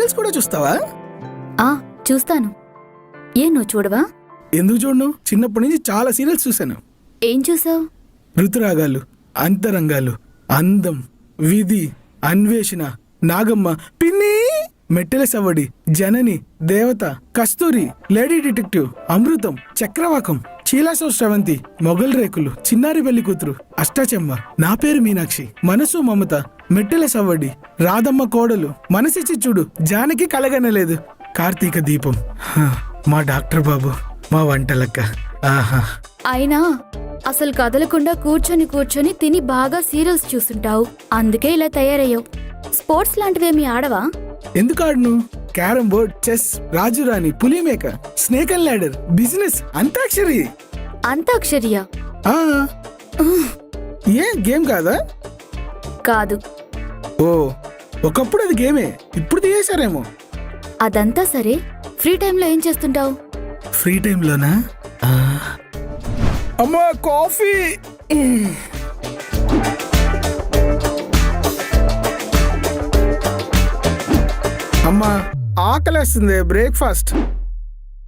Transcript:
Serials కూడా చూస్తావా? ఆ చూస్తాను. నువ్వు చూడవా? ఎందుకు చూడను, చిన్నప్పటి నుంచి చాలా సీరియల్స్ చూశాను. ఏం చూసావు? ఋతురాగాలు, అంతరంగాలు, అందం, విధి, అన్వేషణ, నాగమ్మ, పిన్ని, మెట్టెల సవ్వడి, జనని, దేవత, కస్తూరి, లేడీ డిటెక్టివ్, అమృతం, చక్రవాకం, చీలాసో శ్రవంతి, మొగల్ రేకులు, చిన్నారి పెళ్లి కూతురు, అష్టాచెమ్మ, నా పేరు మీనాక్షి, మనసు మమత, మెట్టెల సవ్వడి, రాధమ్మ కోడలు, మనసిచ్చి చూడు, జానకి కలగనలేదు, కార్తీక దీపం, మా డాక్టర్ బాబు, మా వంటలక్క. ఆహా, అయినా అసలు కదలకుండా కూర్చొని తిని బాగా సీరియల్స్ చూస్తుంటావు. అందుకే ఇలా తయారయ్యావు. స్పోర్ట్స్ లాంటివేమీ ఆడవా? ఎందుకు ఆడను? క్యారమ్ బోర్డ్, చెస్, రాజురాణి, పులిమేక, snake and ladder, business, antakshari. అంతాక్షరియా? ఆ, ఏ గేమ్ కాదా? కాదు. ఓ, ఒకప్పుడు అది గేమే, ఇప్పుడు తీసేశారేమో. అదంతా సరే, ఫ్రీ టైంలో ఏం చేస్తుంటావు? ఫ్రీ టైంలోనా? అమ్మా, కాఫీ. అమ్మా, ఆకలేస్తుంది, బ్రేక్ఫాస్ట్.